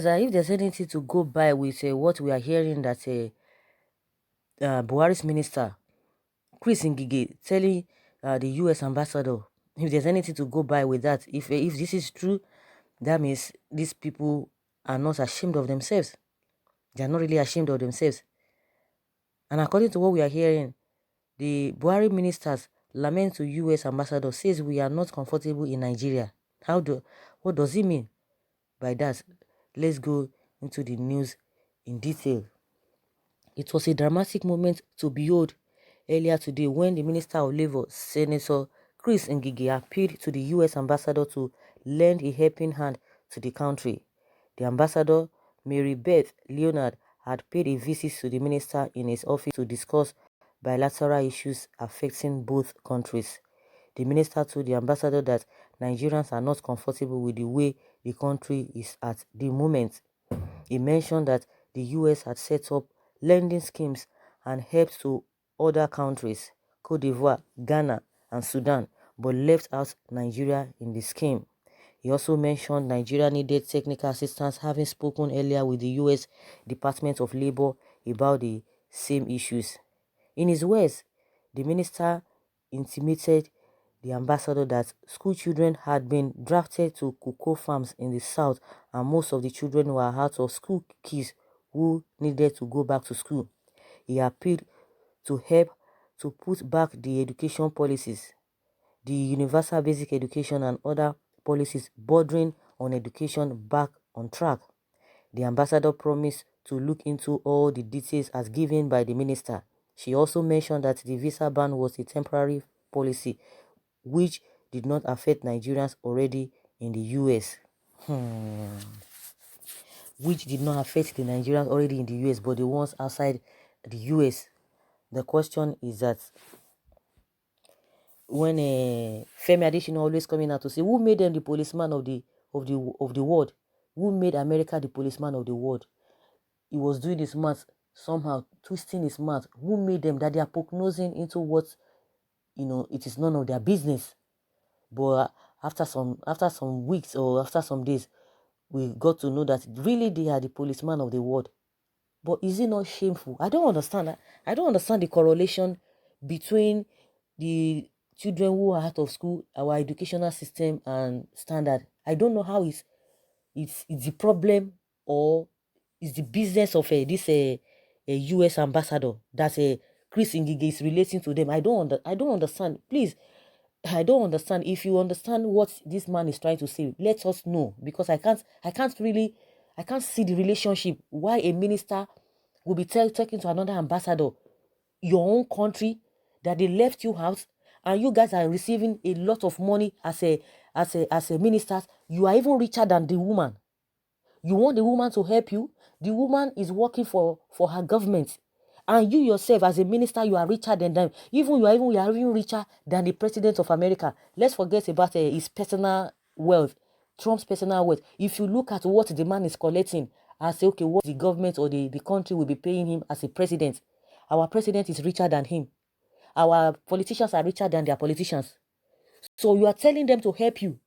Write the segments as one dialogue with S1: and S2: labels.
S1: that if there's anything to go by with what we are hearing that Buhari's minister, Chris Ngige, telling the US ambassador, if there's anything to go by with that, if this is true, that means these people are not ashamed of themselves. They are not really ashamed of themselves. And according to what we are hearing, the Buhari ministers lament to US ambassador says we are not comfortable in Nigeria. What does it mean by that? Let's go into the news in detail. It was a dramatic moment to behold earlier today when the Minister of Labour, Senator Chris Ngige, appealed to the US ambassador to lend a helping hand to the country. The ambassador, Mary Beth Leonard, had paid a visit to the minister in his office to discuss bilateral issues affecting both countries. The minister told the ambassador that Nigerians are not comfortable with the way the country is at the moment. He mentioned that the US had set up lending schemes and helped to other countries, Cote d'Ivoire, Ghana, and Sudan, but left out Nigeria in the scheme. He also mentioned Nigeria needed technical assistance, having spoken earlier with the US Department of Labor about the same issues. In his words, the minister intimated the ambassador that school children had been drafted to cocoa farms in the south and most of the children were out of school kids who needed to go back to school. He appealed to help to put back the education policies, the universal basic education and other policies bordering on education back on track. The ambassador promised to look into all the details as given by the minister. She also mentioned that the visa ban was a temporary policy which did not affect Nigerians already in the US. Which did not affect the Nigerians already in the US, but the ones outside the US. The question is that when Femi Adesina always coming out to say, who made them the policeman of the world? Who made America the policeman of the world? He was doing his math somehow, twisting his math. Who made them that they are prognosing into what it is none of their business? But after some weeks or after some days, we got to know that really they are the policeman of the world. But is it not shameful? I don't understand. I don't understand the correlation between the children who are out of school, our educational system and standard. I don't know how it's the problem or it's the business of this a US ambassador that Chris Ngige is relating to them. I don't understand. Please, I don't understand. If you understand what this man is trying to say, let us know, because I can't see the relationship why a minister will be talking to another ambassador, your own country, that they left you out, and you guys are receiving a lot of money as a minister. You are even richer than the woman. You want the woman to help you. The woman is working for her government. And you yourself, as a minister, you are richer than them. You are even richer than the president of America. Let's forget about his personal wealth, Trump's personal wealth. If you look at what the man is collecting, and say, okay, what the government or the country will be paying him as a president. Our president is richer than him. Our politicians are richer than their politicians. So you are telling them to help you.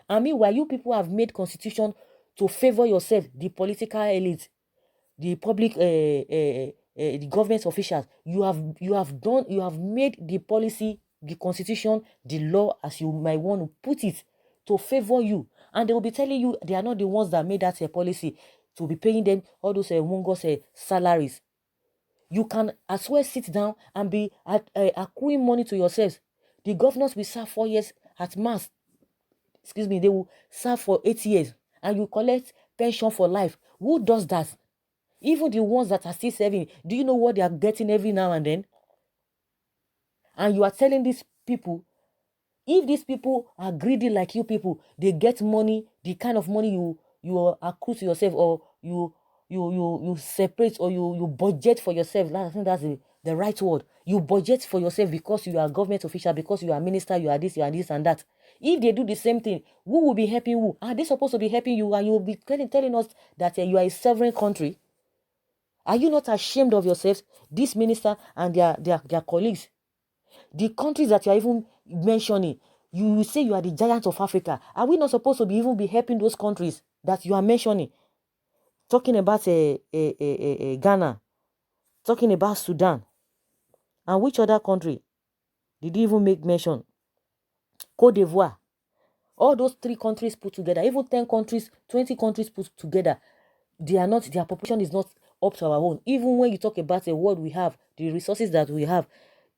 S1: And meanwhile, you people have made constitution to favor yourself, the political elite, the public, the government officials. You have made the policy, the constitution, the law, as you might want to put it, to favor you. And they will be telling you they are not the ones that made that policy to be paying them all those mongos salaries. You can as well sit down and be accruing money to yourselves. The governors will serve 4 years at max. They will serve for 8 years and you collect pension for life. Who does that? Even the ones that are still serving, do you know what they are getting every now and then? And you are telling these people, if these people are greedy like you people, they get money, the kind of money you accrue to yourself, or you separate, or you budget for yourself. I think that's the right word. You budget for yourself because you are a government official, because you are a minister, you are this and that. If they do the same thing, who will be helping who? Are they supposed to be helping you? And you will be telling us that you are a sovereign country? Are you not ashamed of yourselves, this minister and their colleagues? The countries that you are even mentioning, you say you are the giant of Africa. Are we not supposed to be helping those countries that you are mentioning? talking about Ghana, talking about Sudan, and which other country did he even make mention? Cote d'Ivoire. All those 3 countries put together, even 10 countries, 20 countries put together, their population is not up to our own. Even when you talk about the world we have, the resources that we have,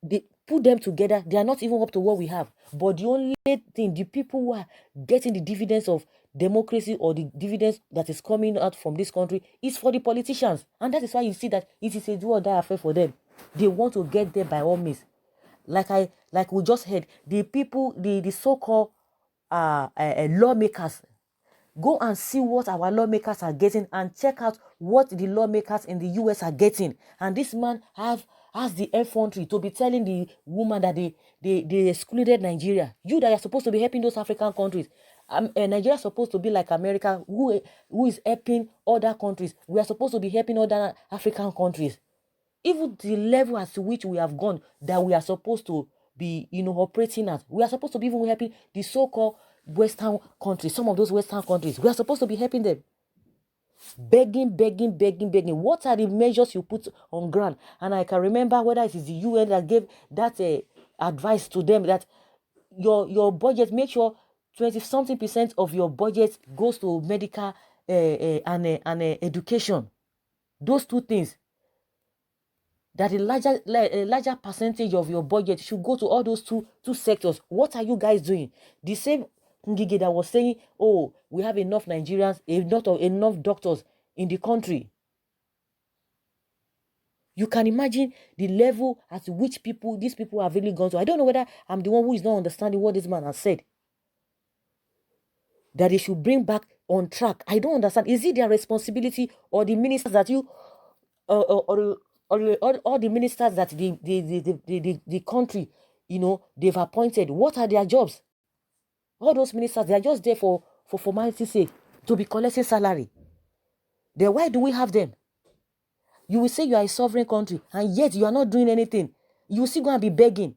S1: they put them together, they are not even up to what we have. But the only thing, the people who are getting the dividends of democracy or the dividends that is coming out from this country is for the politicians. And that is why you see that it is a do or die affair for them. They want to get there by all means. Like we just heard, the people, the so-called lawmakers, go and see what our lawmakers are getting and check out what the lawmakers in the US are getting. And this man has the effrontery to be telling the woman that they excluded Nigeria. You that are supposed to be helping those African countries. Nigeria is supposed to be like America, who is helping other countries. We are supposed to be helping other African countries. Even the level at which we have gone, that we are supposed to be, operating at. We are supposed to be even helping the so-called Western countries, some of those Western countries. We are supposed to be helping them. Begging. What are the measures you put on ground? And I can remember whether it is the UN that gave that advice to them that your budget, make sure 20-something% of your budget goes to medical and education. Those 2 things. That a larger percentage of your budget should go to all those two sectors. What are you guys doing? The same Ngige that was saying, oh, we have enough Nigerians, enough doctors in the country. You can imagine the level at which these people have really gone to. I don't know whether I'm the one who is not understanding what this man has said. That they should bring back on track. I don't understand. Is it their responsibility, or the ministers that you or all the ministers that the country, they've appointed? What are their jobs? All those ministers, they are just there for formality's sake, to be collecting salary. Then why do we have them? You will say you are a sovereign country, and yet you are not doing anything. You will still go and be begging.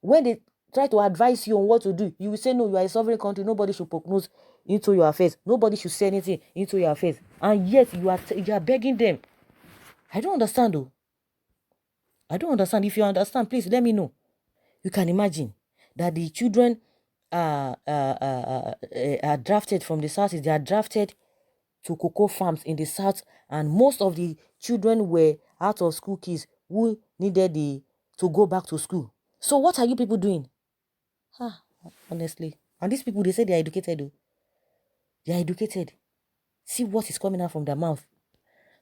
S1: When they try to advise you on what to do, you will say, no, you are a sovereign country. Nobody should poke nose into your affairs. Nobody should say anything into your affairs. And yet you are begging them. I don't understand, though. I don't understand. If you understand, please let me know. You can imagine that the children are drafted from the south. They are drafted to cocoa farms in the south, and most of the children were out of school kids who needed to go back to school. So what are you people doing? Honestly. And these people, they say they are educated, though. They are educated. See what is coming out from their mouth.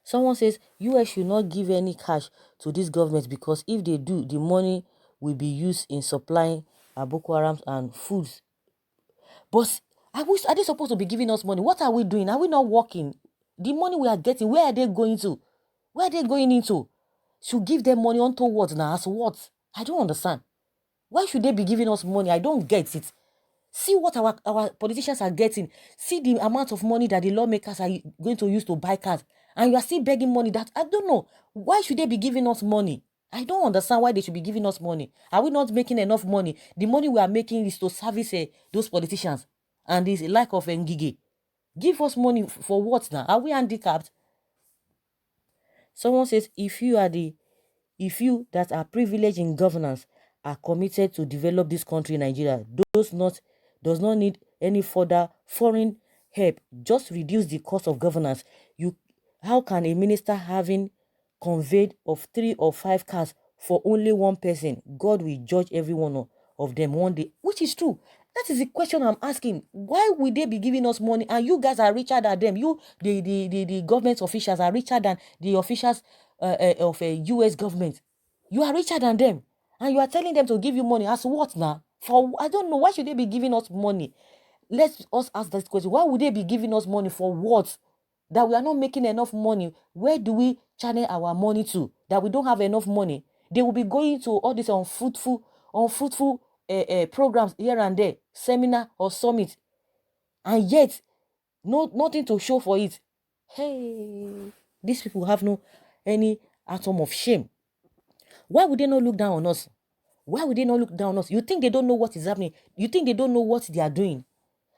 S1: Someone says US should not give any cash to this government, because if they do, the money will be used in supplying Boko Haram and foods. But are they supposed to be giving us money? What are we doing? Are we not working? The money we are getting, where are they going to? Where are they going into? Should give them money onto what now? As what? I don't understand. Why should they be giving us money? I don't get it. See what our politicians are getting. See the amount of money that the lawmakers are going to use to buy cars. And you are still begging money. That I don't know. Why should they be giving us money? I don't understand why they should be giving us money. Are we not making enough money? The money we are making is to service those politicians. And this lack of Ngige. Give us money for what now? Are we handicapped? Someone says, if you that are privileged in governance are committed to develop this country, Nigeria, does not need any further foreign help. Just reduce the cost of governance. How can a minister having conveyed of 3 or 5 cars for only one person? God will judge every one of them one day, which is true. That is the question I'm asking. Why would they be giving us money and you guys are richer than them? You, the government officials, are richer than the officials of a US government. You are richer than them, and you are telling them to give you money. As what now? For I don't know. Why should they be giving us money? Let us ask this question. Why would they be giving us money for what? That we are not making enough money. Where do we channel our money to? That we don't have enough money. They will be going to all these unfruitful programs here and there, seminar or summit, and yet nothing to show for it. Hey, these people have no any atom of shame. Why would they not look down on us? Why would they not look down on us? You think they don't know what is happening? You think they don't know what they are doing?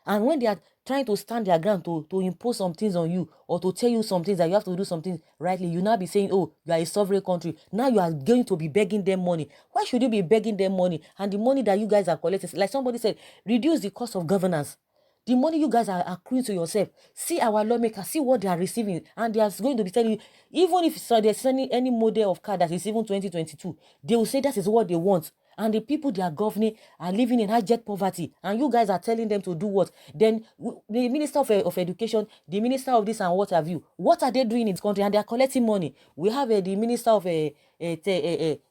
S1: And when they are trying to stand their ground to impose some things on you, or to tell you some things that you have to do something rightly, you now be saying, oh, you are a sovereign country. Now you are going to be begging them money. Why should you be begging them money? And the money that you guys are collecting, like somebody said, reduce the cost of governance. The money you guys are accruing to yourself. See our lawmakers, see what they are receiving, and they are going to be telling you, even if they're sending any model of car that is even 2022, they will say that is what they want. And the people they are governing are living in hijacked poverty, and you guys are telling them to do what? Then the minister of education, the minister of this and what have you, what are they doing in this country? And they are collecting money. We have the minister of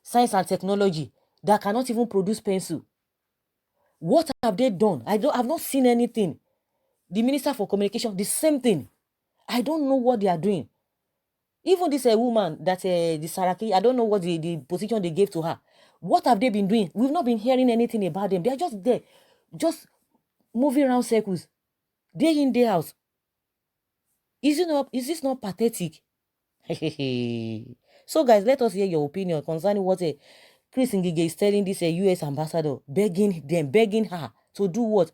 S1: science and technology that cannot even produce pencil. What have they done? I've not seen anything. The minister for communication, the same thing. I don't know what they are doing. Even this woman that the Saraki, I don't know what the position they gave to her. What have they been doing? We've not been hearing anything about them. They're just there, just moving around circles, day in, day out. Is this not pathetic? So guys, let us hear your opinion concerning what Chris Ngige is telling this US ambassador, begging her to do what?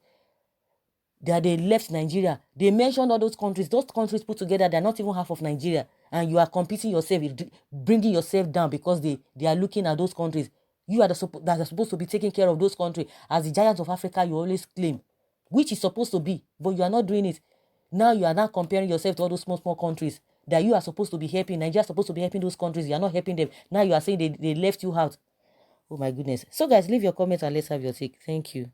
S1: That they left Nigeria. They mentioned all those countries. Those countries put together, they're not even half of Nigeria. And you are competing yourself, bringing yourself down because they are looking at those countries. You are that are supposed to be taking care of those countries. As the giants of Africa, you always claim. Which is supposed to be. But you are not doing it. Now you are now comparing yourself to all those small countries that you are supposed to be helping. Nigeria is supposed to be helping those countries. You are not helping them. Now you are saying they left you out. Oh my goodness. So guys, leave your comments and let's have your take. Thank you.